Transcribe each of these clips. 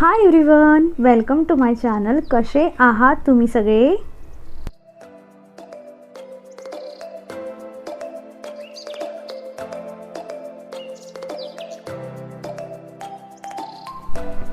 High everyone, welcome to my channel. कसे आहात तुम्ही सगळे?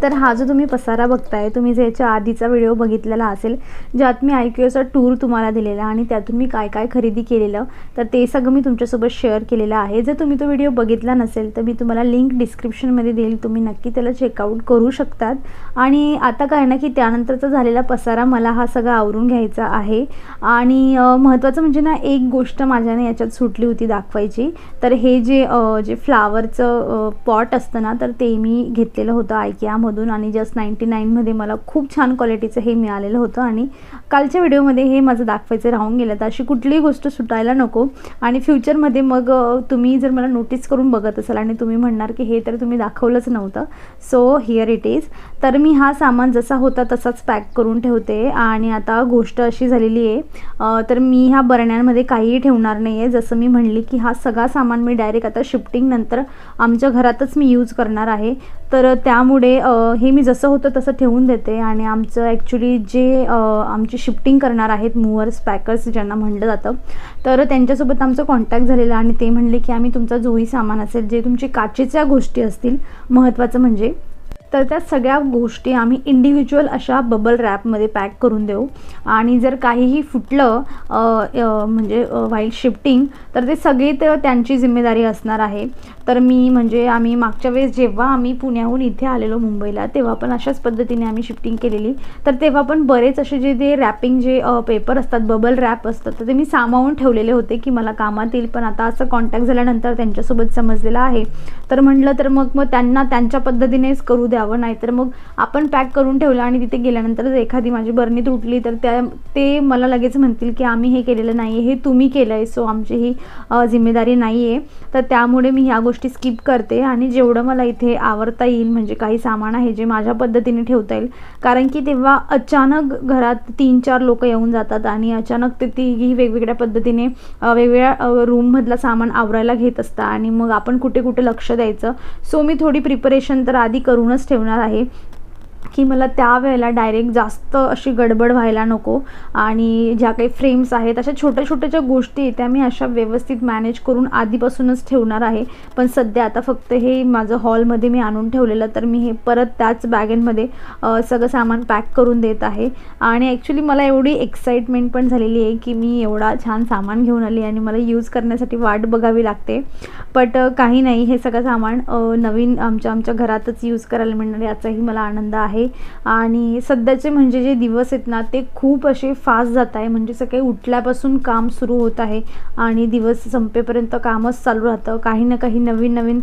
तर हा जो तुम्ही पसारा बघताय, तुम्ही याच्या आधीचा व्हिडिओ बघितलेला असेल ज्यात मी IKEAचा टूर तुम्हाला दिलेला आणि त्यातून मी काय काय खरेदी केलेलं, तर ते सगळं मी तुमच्यासोबत शेअर केलेलं आहे. जर तुम्ही तो व्हिडिओ बघितला नसेल तर मी तुम्हाला लिंक डिस्क्रिप्शनमध्ये देईल, तुम्ही नक्की त्याला चेकआउट करू शकतात. आणि आता काय ना की त्यानंतरचा झालेला पसारा मला हा सगळा आवरून घ्यायचा आहे. आणि महत्त्वाचं म्हणजे ना एक गोष्ट माझ्याने याच्यात सुटली होती दाखवायची. तर हे जे फ्लावरचं पॉट असतं ना, तर ते मी घेतलेलं होतं IKEA आणि जस्ट 99 मध्ये मला खूप छान क्वालिटीचं हे मिळालेलं होतं. आणि कालच्या व्हिडिओमध्ये हे माझं दाखवायचं राहून गेलं. तर अशी कुठलीही गोष्ट सुटायला नको. आणि फ्युचरमध्ये मग तुम्ही जर मला नोटीस करून बघत असाल आणि तुम्ही म्हणणार की हे तर तुम्ही दाखवलंच नव्हतं, सो हिअर इट इज. तर मी हा सामान जसा होता तसाच पॅक करून ठेवते. आणि आता गोष्ट अशी झालेली आहे, तर मी ह्या बरण्यांमध्ये काहीही ठेवणार नाही आहे. जसं मी म्हणली की हा सगळा सामान मी डायरेक्ट आता शिफ्टिंग नंतर आमच्या घरातच मी यूज करणार आहे. तर त्यामुळे हे मी जसं होतं तसं ठेवून देते. आणि आमचं ॲक्च्युली जे आमची शिफ्टिंग करणार आहेत मूव्हर्स पॅकर्स ज्यांना म्हणलं जातं, तर त्यांच्यासोबत आमचं कॉन्टॅक्ट झालेला आणि ते म्हणले की आम्ही तुमचा जोही सामान असेल, जे तुमची काचेच्या गोष्टी असतील, महत्त्वाचं म्हणजे, तर त्या सगळ्या गोष्टी आम्ही इंडिव्हिज्युअल अशा बबल रॅपमध्ये पॅक करून देऊ. आणि जर काहीही फुटलं म्हणजे व्हाईल शिफ्टिंग, तर ते सगळे त्यांची जिम्मेदारी असणार आहे. तर आम्ही मागच्या वेळेस जेव्हा आम्ही पुण्याहून इथे आलेलो मुंबईला, तेव्हा पण अशाच पद्धतीने आम्ही शिफ्टिंग केलेली. तर तेव्हा पण बरेच असे जे रॅपिंग पेपर असतात, बबल रॅप असतात, तर ते मी सामावून ठेवलेले होते की मला कामात येईल. पण आता असं कॉन्टॅक्ट झाल्यानंतर त्यांच्यासोबत समजलेलं आहे, तर म्हटलं तर मग त्यांना त्यांच्या पद्धतीनेच करू द्यावं. नाहीतर मग आपण पॅक करून ठेवलं आणि तिथे गेल्यानंतर जर एखादी माझी बरणी तुटली तर ते मला लगेच म्हणतील की आम्ही हे केलेलं नाही आहे, हे तुम्ही केलं आहे, सो आमची ही जिम्मेदारी नाही आहे. तर त्यामुळे मी ह्या गोष्टी स्किप करते. आणि जेवढं मला इथे आवरता येईल, म्हणजे काही सामान आहे जे माझ्या पद्धतीने ठेवता येईल, कारण की तेव्हा अचानक घरात 3-4 लोक येऊन जातात आणि अचानक ते तीही वेगवेगळ्या पद्धतीने वेगवेगळ्या रूममधलं सामान आवरायला घेत असतात आणि मग आपण कुठे कुठे लक्ष द्यायचं. सो मी थोडी प्रिपरेशन तर आधी करूनच ठेवणार आहे की मला त्यावेळेला डायरेक्ट जास्त अशी गडबड व्हायला नको. आणि ज्या काही फ्रेम्स आहेत, अशा छोट्या छोट्या ज्या गोष्टी त्या मी अशा व्यवस्थित मॅनेज करून आधीपासूनच ठेवणार आहे. पण सध्या आता फक्त हे माझं हॉलमध्ये मी आणून ठेवलेलं, तर मी हे परत त्याच बॅगेमध्ये सगळं सामान पॅक करून देत आहे. आणि ॲक्च्युली मला एवढी एक्साइटमेंट पण झालेली आहे की मी एवढा छान सामान घेऊन आली आणि मला यूज करण्यासाठी वाट बघावी लागते. बट काही नाही, हे सगळं सामान नवीन आमच्या घरातच यूज करायला मिळणार याचाही मला आनंद आहे. आणि सध्याचे म्हणजे जे दिवस आहेत ना, ते खूप असे फास्ट जात आहे. म्हणजे सकाळी उठल्यापासून काम सुरू होत आहे आणि दिवस संपेपर्यंत कामच चालू राहतं. काही ना काही नवीन नवीन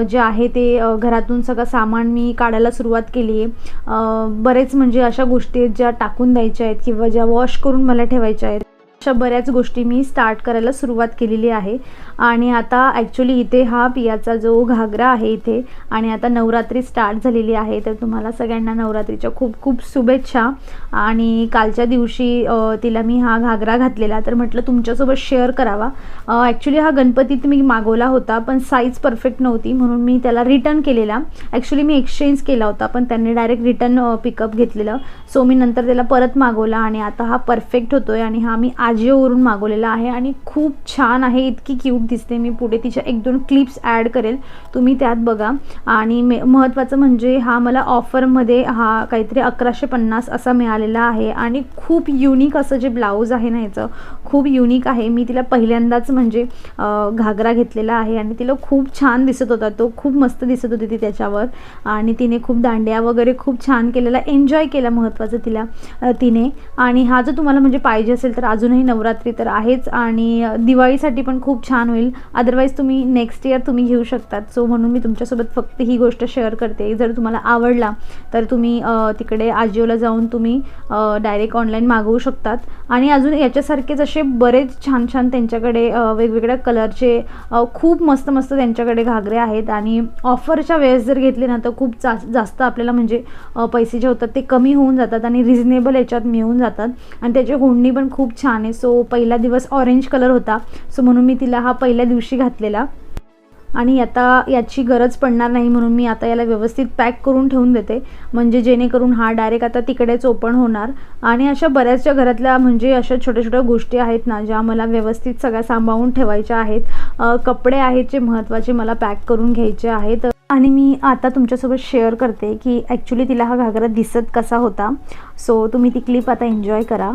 जे आहे ते घरातून सगळं सामान मी काढायला सुरुवात केली आहे. बरेच म्हणजे अशा गोष्टी आहेत ज्या टाकून द्यायच्या आहेत किंवा ज्या वॉश करून मला ठेवायच्या आहेत. अशा बऱ्याच गोष्टी मी स्टार्ट करायला सुरुवात केलेली आहे. आणि आता ॲक्च्युली इथे हा पियाचा जो घागरा आहे इथे, आणि आता नवरात्री स्टार्ट झालेली आहे, तर तुम्हाला सगळ्यांना नवरात्रीच्या खूप खूप शुभेच्छा. आणि कालच्या दिवशी तिला मी हा घागरा घातलेला, तर म्हटलं तुमच्यासोबत शेअर करावा. ॲक्च्युली हा गणपतीत मी मागवला होता, पण साईज परफेक्ट नव्हती म्हणून मी त्याला रिटर्न केलेला. ॲक्च्युली मी एक्सचेंज केला होता, पण त्यांनी डायरेक्ट रिटर्न पिकअप घेतलेलं. सो मी नंतर त्याला परत मागवला आणि आता हा परफेक्ट होतो आहे. आणि हा मी आजिओवरून मागवलेला आहे आणि खूप छान आहे, इतकी क्यूट दिसते. मी पुढे तिच्या 1-2 क्लिप्स ॲड करेल, तुम्ही त्यात बघा. आणि महत्त्वाचं म्हणजे हा मला ऑफरमध्ये हा काहीतरी 1150 असा मिळालेला आहे. आणि खूप युनिक असं जे ब्लाऊज आहे ना, याचं खूप युनिक आहे. मी तिला पहिल्यांदाच म्हणजे घागरा घेतलेला आहे आणि तिला खूप छान दिसत होता, तो खूप मस्त दिसत होती ती त्याच्यावर. आणि तिने खूप दांड्या वगैरे खूप छान केलेला, एन्जॉय केला महत्त्वाचं तिने. आणि हा जो तुम्हाला म्हणजे पाहिजे असेल तर अजूनही नवरात्री तर आहेच आणि दिवाळीसाठी पण खूप छान होईल. अदरवाईज तुम्ही नेक्स्ट इयर तुम्ही घेऊ शकतात. सो म्हणून मी तुमच्यासोबत फक्त ही गोष्ट शेअर करते. जर तुम्हाला आवडला तर तुम्ही तिकडे आजिओला जाऊन तुम्ही डायरेक्ट ऑनलाईन मागवू शकतात. आणि अजून याच्यासारखेच असे बरेच छान छान त्यांच्याकडे वेगवेगळ्या कलरचे खूप मस्त मस्त त्यांच्याकडे घागरे आहेत. आणि ऑफरच्या वेळेस जर घेतले ना तर खूप जास्त आपल्याला म्हणजे पैसे जे होतात ते कमी होऊन जातात आणि रिजनेबल याच्यात मिळून जातात. आणि त्याची होडणी पण खूप छान आहे. सो पहिला दिवस ऑरेंज कलर होता, सो म्हणून मी तिला हा पहिल्या दिवशी घातलेला. आणि आता याची गरज पडणार नाही म्हणून मी आता याला व्यवस्थित पॅक करून ठेवून देते, म्हणजे जेणेकरून हा डायरेक्ट आता तिकडेच ओपन होणार. आणि अशा बऱ्याचशा घरातल्या म्हणजे अशा छोट्या छोट्या गोष्टी आहेत ना, ज्या मला व्यवस्थित सगळ्या सांभाळून ठेवायच्या आहेत. कपडे आहेत जे महत्त्वाचे मला पॅक करून घ्यायचे आहेत. आणि मी आता तुमच्यासोबत शेअर करते की ॲक्च्युली तिला हा घागरा दिसत कसा होता. सो तुम्ही ती क्लिप आता एन्जॉय करा.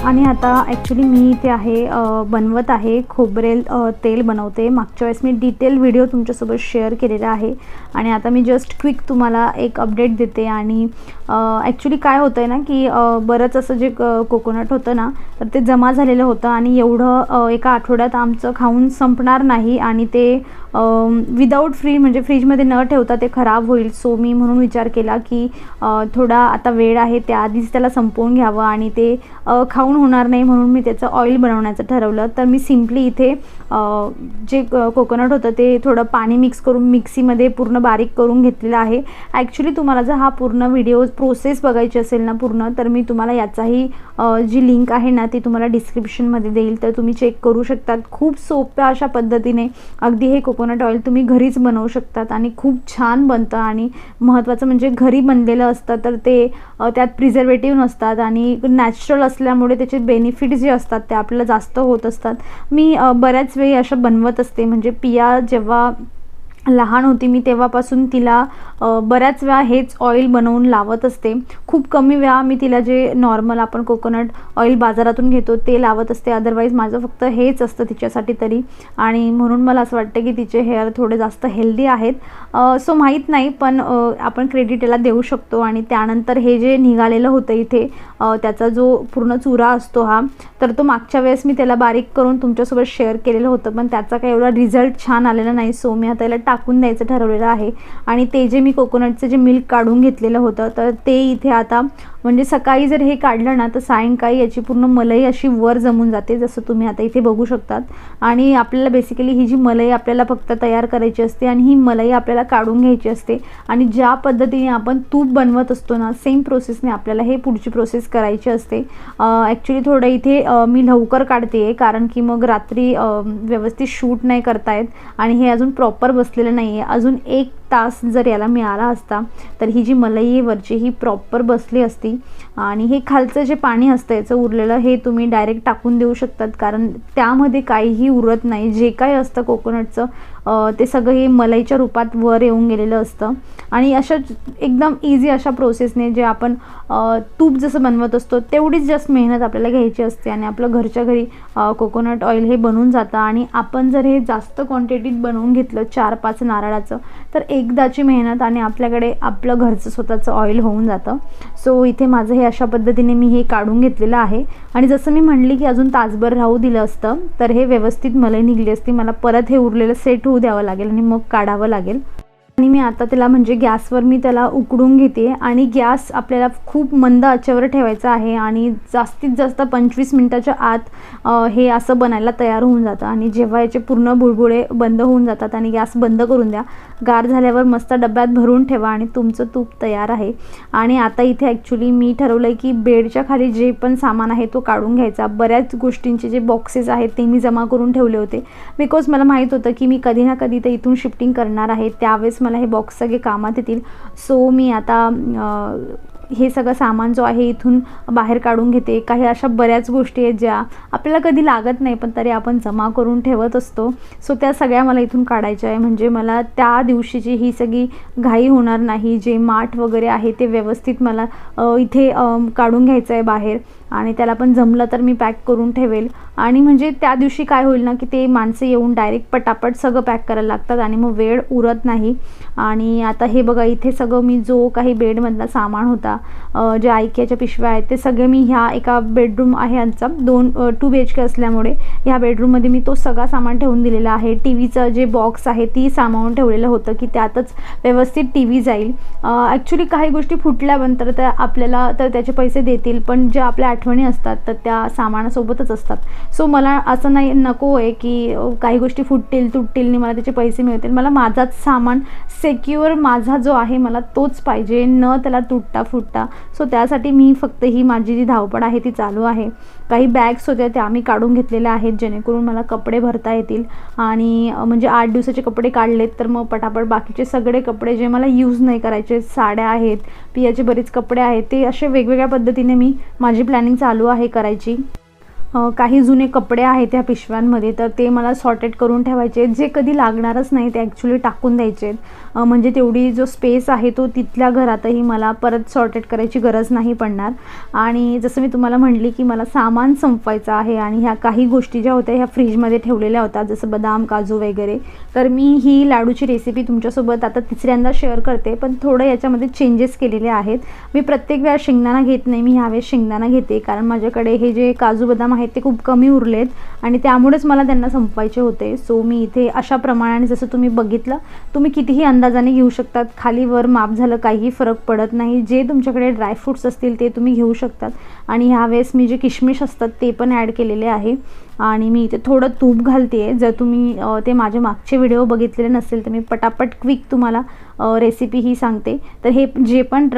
आणि आता ॲक्च्युली मी इथे आहे बनवत आहे खोबरेल तेल बनवते. मागच्या वेळेस मी डिटेल व्हिडिओ तुमच्यासोबत शेअर केलेला आहे आणि आता मी जस्ट क्विक तुम्हाला एक अपडेट देते. आणि ॲक्च्युली काय होतं आहे ना की बरंच असं जे कोकोनट होतं ना तर ते जमा झालेलं होतं आणि एवढं एका आठवड्यात आमचं खाऊन संपणार नाही आणि ते विदाऊट म्हणजे फ्रीजमध्ये न ठेवता ते खराब होईल. सो मी म्हणून विचार केला की थोडा आता वेळ आहे, त्याआधीच त्याला संपवून घ्यावं आणि ते खाऊन होणार नाही म्हणून मी त्याचं ऑइल बनवण्याचं ठरवलं. तर मी सिम्पली इथे जे कोकोनट होतं ते थोडं पाणी मिक्स करून मिक्सीमध्ये पूर्ण बारीक करून घेतलेलं आहे. ॲक्च्युली तुम्हाला जर हा पूर्ण व्हिडिओ प्रोसेस बघायची असेल ना पूर्ण, तर मी तुम्हाला याचाही जी लिंक आहे ना ती तुम्हाला डिस्क्रिप्शनमध्ये देईल, तर तुम्ही चेक करू शकतात. खूप सोप्या अशा पद्धतीने अगदी हे कोकोनट ऑइल तुम्ही घरीच बनवू शकतात आणि खूप छान बनतं. आणि महत्त्वाचं म्हणजे घरी बनलेलं असतं तर ते त्यात प्रिझर्वेटिव्ह नसतात आणि नॅचरल असल्यामुळे त्याचे बेनिफिट्स जे असतात ते आपल्याला जास्त होत असतात. मी बऱ्याच वेळी असं बनवत असते, म्हणजे पिया जेव्हा लहान होती मी तेव्हापासून तिला बऱ्याच वेळा हेच ऑइल बनवून लावत असते. खूप कमी वेळा मी तिला जे नॉर्मल आपण कोकोनट ऑइल बाजारातून घेतो ते लावत असते, अदरवाईज माझं फक्त हेच असतं तिच्यासाठी तरी. आणि म्हणून मला असं वाटतं की तिचे हेअर थोडे जास्त हेल्दी आहेत. सो माहीत नाही, पण आपण क्रेडिट याला देऊ शकतो. आणि त्यानंतर हे जे निघालेलं होतं इथे त्याचा जो पूर्ण चुरा असतो हा, तर तो मागच्या वेळेस मी त्याला बारीक करून तुमच्यासोबत शेअर केलेलं होतं, पण त्याचा काही एवढा रिझल्ट छान आलेला नाही. सो मी आता याला टाकून द्यायचं ठरवलेलं आहे. आणि ते जे मी कोकोनटचं जे मिल्क काढून घेतलेलं होतं तर ते इथे आता म्हणजे सकाळी जर हे काढलं ना तर सायंकाळी याची पूर्ण मलई अशी वर जमून जाते, जसं तुम्ही आता इथे बघू शकतात. आणि आपल्याला बेसिकली ही जी मलई आपल्याला फक्त तयार करायची असते आणि ही मलई आपल्याला काढून घ्यायची असते. आणि ज्या पद्धतीने आपण तूप बनवत असतो ना सेम प्रोसेसने आपल्याला हे पुढची प्रोसेस करायची असते. ॲक्च्युली थोडं इथे मी लवकर काढते कारण की मग रात्री व्यवस्थित शूट नाही करता येत आणि हे अजून प्रॉपर बसलेलं नाही आहे. अजून 1 तास जर याला मिळाला असता तर ही जी मलई वरची ही प्रॉपर बसली असती. आणि हे खालचं जे पाणी असतं याचं उरलेलं हे तुम्ही डायरेक्ट टाकून देऊ शकतात, कारण त्यामध्ये काहीही उरत नाही. जे काही असतं कोकोनटचं ते सगळं हे मलईच्या रूपात वर येऊन गेलेलं असतं. आणि अशा एकदम इझी अशा प्रोसेसने जे आपण तूप जसं बनवत असतो तेवढीच जास्त मेहनत आपल्याला घ्यायची असते आणि आपलं घरच्या घरी कोकोनट ऑइल हे बनून जातं. आणि आपण जर हे जास्त क्वांटिटीत बनवून घेतलं 4-5 नारळाचं तर एकदाची मेहनत आणि आपल्याकडे आपलं घरचं स्वतःचं ऑइल होऊन जातं. सो इथे माझं हे अशा पद्धतीने मी हे काढून घेतलेलं आहे. आणि जसं मी म्हणली की अजून तासभर राहू दिलं असतं तर हे व्यवस्थित मलई निघली असती. मला परत हे उरलेलं सेट होऊ द्यावं लागेल आणि मग काढावं लागेल. आणि मी आता त्याला म्हणजे गॅसवर मी त्याला उकडून घेते. आणि गॅस आपल्याला खूप मंद आचेवर ठेवायचा आहे आणि जास्तीत जास्त 25 मिनिटाच्या आत हे असं बनायला तयार होऊन जातं. आणि जेव्हा याचे पूर्ण बुडबुडे बंद होऊन जातात आणि गॅस बंद करून द्या, गार झाल्यावर मस्त डब्यात भरून ठेवा आणि तुमचं तूप तयार आहे. आणि आता इथे ॲक्च्युली मी ठरवलं आहे की बेडच्या खाली जे पण सामान आहे तो काढून घ्यायचा. बऱ्याच गोष्टींचे जे बॉक्सेस आहेत ते मी जमा करून ठेवले होते, बिकॉज मला माहीत होतं की मी कधी ना कधी तर इथून शिफ्टिंग करणार आहे, त्यावेळेस मला हे बॉक्स सगळे कामात येतील. सो मी आता हे सगळं सामान जो आहे इथून बाहेर काढून घेते. काही अशा बऱ्याच गोष्टी आहेत ज्या आपल्याला कधी लागत नाही पण तरी आपण जमा करून ठेवत असतो. सो त्या सगळ्या मला इथून काढायच्या आहे, म्हणजे मला त्या दिवशीची ही सगळी घाई होणार नाही. जे माठ वगैरे आहे ते व्यवस्थित मला इथे काढून घ्यायचं आहे बाहेर. आणि त्याला पण जमलं तर मी पॅक करून ठेवेल. आणि म्हणजे त्या दिवशी काय होईल ना की ते माणसं येऊन डायरेक्ट पटापट सगळं पॅक करायला लागतात आणि मग वेळ उरत नाही. आणि आता हे बघा, इथे सगळं मी जो काही बेडमधला सामान होता, जे IKEAच्या पिशव्या आहेत, ते सगळे मी ह्या एका बेडरूम आहे आमचा 2 BHK असल्यामुळे ह्या बेडरूममध्ये मी तो सगळा सामान ठेवून दिलेला आहे. TVचं जे बॉक्स आहे ती सामावून ठेवलेलं होतं की त्यातच व्यवस्थित TV जाईल. ॲक्च्युली काही गोष्टी फुटल्यानंतर त्या आपल्याला तर त्याचे पैसे देतील, पण ज्या आपल्या आठवणी असतात तर त्या सामानासोबतच असतात. सो मला असं नाही नको आहे की काही गोष्टी फुटतील तुटतील आणि मला त्याचे पैसे मिळतील. मला माझाच सामान सिक्युअर माझा जो आहे मला तोच पाहिजे, न त्याला तुटता फुटता. सो त्यासाठी मी फक्त ही माझी जी धावपळ आहे ती चालू आहे. काही बॅग्स होत्या त्या आम्ही काढून घेतलेल्या आहेत जेणेकरून मला कपडे भरता येतील. आणि म्हणजे 8 दिवसाचे कपडे काढलेत तर मग पटापट बाकीचे सगळे कपडे जे मला यूज नाही करायचे, साड्या आहेत, पियाचे बरेच कपडे आहेत, ते असे वेगवेगळ्या पद्धतीने मी माझी प्लॅनिंग चालू आहे करायची. काही जुने कपडे आहेत त्या पिशव्यांमध्ये तर ते मला सॉर्टेड करून ठेवायचे, जे कधी लागणारच नाही ते ॲक्च्युली टाकून द्यायचे. म्हणजे तेवढी जो स्पेस आहे तो तिथल्या घरातही मला परत सॉर्टेड करायची गरज नाही पडणार. आणि जसं मी तुम्हाला म्हटली की मला सामान संपवायचं आहे आणि ह्या काही गोष्टी ज्या होत्या ह्या फ्रीजमध्ये ठेवलेल्या होत्या, जसं बदाम काजू वगैरे. तर मी ही लाडूची रेसिपी तुमच्यासोबत आता तिसऱ्यांदा शेअर करते, पण थोडं याच्यामध्ये चेंजेस केलेले आहेत. मी प्रत्येक वेळा शेंगदाणा घेत नाही, मी ह्यावेळेस शेंगदाणा घेते कारण माझ्याकडे हे जे काजू बदाम आहेत ते खूप कमी उरलेत आणि त्यामुळेच मला त्यांना संपवायचे होते. सो मी इथे अशा प्रमाणाने, जसं तुम्ही बघितलं, तुम्ही कितीही अंदाजाने घेऊ शकतात, खाली वर माप झालं काहीही फरक पडत नाही. जे तुमच्याकडे ड्रायफ्रूट्स असतील ते तुम्ही घेऊ शकतात. आणि ह्यावेळेस मी जे किशमिश असतात ते पण ॲड केलेले आहे. आणि मी इथे थोडं तूप घालते आहे. जर तुम्ही ते माझे मागचे व्हिडिओ बघितलेले नसेल तर मी पटापट क्विक तुम्हाला रेसिपी ही सांगते. तर हे जे पण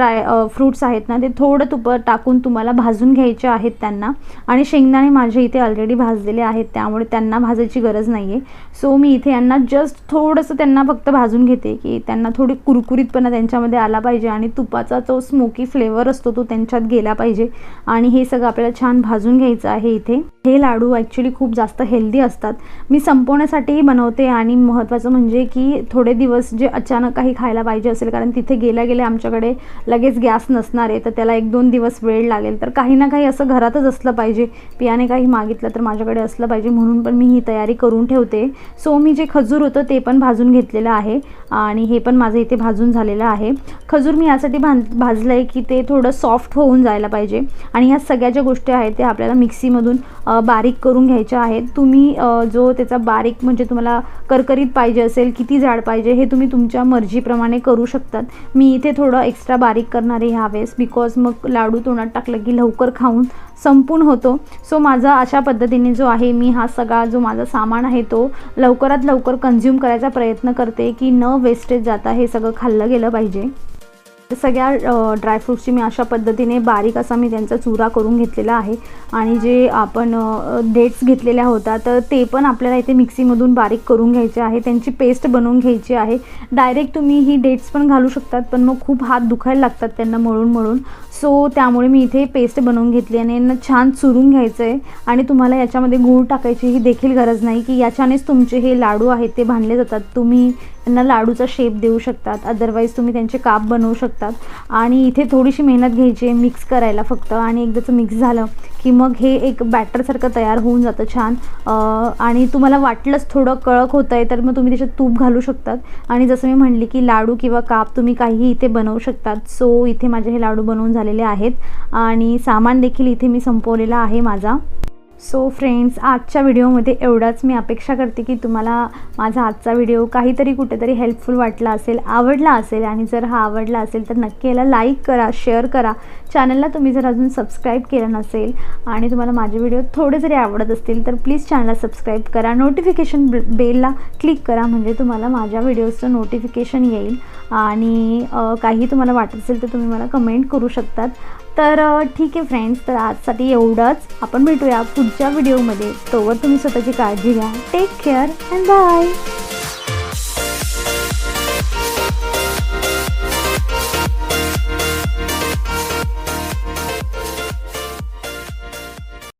फ्रूट्स आहेत ना ते थोडं तूप टाकून तुम्हाला भाजून घ्यायचे आहेत त्यांना. आणि शेंगदाणे माझे इथे ऑलरेडी भाजलेले आहेत त्यामुळे त्यांना भाजायची गरज नाही आहे. सो मी इथे यांना जस्ट थोडंसं त्यांना फक्त भाजून घेते की त्यांना थोडी कुरकुरीतपणा त्यांच्यामध्ये आला पाहिजे आणि तुपाचा तो स्मोकी फ्लेवर असतो तो त्यांच्यात गेला पाहिजे. आणि हे सगळं आपल्याला छान भाजून घ्यायचं आहे. इथे हे लाडू ॲक्च्युली खूप जास्त हेल्दी असतात. मी संपवण्यासाठीही बनवते आणि महत्त्वाचं म्हणजे की थोडे दिवस जे अचानक काही खायला पाहिजे असेल, कारण तिथे गेल्या आमच्याकडे लगेच गॅस नसणार आहे तर त्याला 1-2 दिवस वेळ लागेल. तर काही ना काही असं घरातच असलं पाहिजे, पियाने काही मागितलं तर माझ्याकडे असलं पाहिजे, म्हणून पण मी ही तयारी करून ठेवते. सो मी जे खजूर होतं ते पण भाजून घेतलेलं आहे आणि हे पण माझं इथे भाजून झालेलं आहे. खजूर मी यासाठी भाजलं आहे की ते थोडं सॉफ्ट होऊन जायला पाहिजे. आणि ह्या सगळ्या ज्या गोष्टी आहेत त्या आपल्याला मिक्सीमधून बारीक करून घ्यायच्या आहेत. तुम्ही जो त्याचा बारीक म्हणजे तुम्हाला करकरीत पाहिजे असेल, किती जाड पाहिजे हे तुम्ही तुमच्या मर्जीप्रमाणे करू शकतात. मी इथे थोडं एक्स्ट्रा बारीक करणार आहे ह्यावेळेस, बिकॉज मग लाडू तोंडात टाकलं की लवकर खाऊन संपून होतो. सो माझा अशा पद्धतीने जो आहे मी हा सगळा जो माझा सामान आहे तो लवकरात लवकर कंझ्युम करायचा प्रयत्न करते की न वेस्टेज जाता हे सगळं खाल्लं गेलं पाहिजे. सगळ्या ड्रायफ्रूट्सची मी अशा पद्धतीने बारीक असा मी त्यांचा चुरा करून घेतलेला आहे. आणि जे आपण डेट्स घेतलेल्या होत्या तर ते पण आपल्याला इथे मिक्सीमधून बारीक करून घ्यायचे आहे, त्यांची पेस्ट बनवून घ्यायची आहे. डायरेक्ट तुम्ही ही डेट्स पण घालू शकतात पण मग खूप हात दुखायला लागतात त्यांना मळून. सो त्यामुळे मी इथे पेस्ट बनवून घेतली आणि यांना छान चुरून घ्यायचं आहे. आणि तुम्हाला याच्यामध्ये गूळ टाकायची ही देखील गरज नाही की याच्यानेच तुमचे हे लाडू आहेत ते बांधले जातात. तुम्ही त्यांना लाडूचा शेप देऊ शकतात, अदरवाईज तुम्ही त्यांचे काप बनवू शकतात. आणि इथे थोडीशी मेहनत घ्यायची आहे मिक्स करायला फक्त. आणि एकदाचं मिक्स झालं की मग हे एक बॅटरसारखं तयार होऊन जातं छान. आणि तुम्हाला वाटलंच थोडं कडक होतं आहे तर मग तुम्ही त्याच्यात तूप घालू शकतात. आणि जसं मी म्हणली की लाडू किंवा काप तुम्ही काहीही इथे बनवू शकतात. सो इथे माझे हे लाडू बनवून झालेले आहेत आणि सामान देखील इथे मी संपवलेला आहे माझा. सो फ्रेंड्स, आजच्या व्हिडिओमध्ये एवढाच. मी अपेक्षा करते की तुम्हाला माझा आजचा व्हिडिओ काहीतरी कुठेतरी हेल्पफुल वाटला असेल, आवडला असेल. आणि जर हा आवडला असेल तर नक्की याला लाईक करा, शेअर करा. चॅनलला तुम्ही जर अजून सबस्क्राईब केलं नसेल आणि तुम्हाला माझे व्हिडिओ थोडे जरी आवडत असतील तर प्लीज चॅनलला सबस्क्राईब करा, नोटिफिकेशन बेलला क्लिक करा म्हणजे तुम्हाला माझ्या व्हिडिओचं नोटिफिकेशन येईल. आणि काही तुम्हाला वाटत असेल तर तुम्ही मला कमेंट करू शकतात. तर ठीक आहे फ्रेंड्स, तर आजसाठी एवढंच. आपण भेटूया पुढच्या व्हिडिओमध्ये. तोवर तुम्ही स्वतःची काळजी घ्या. Take care and bye.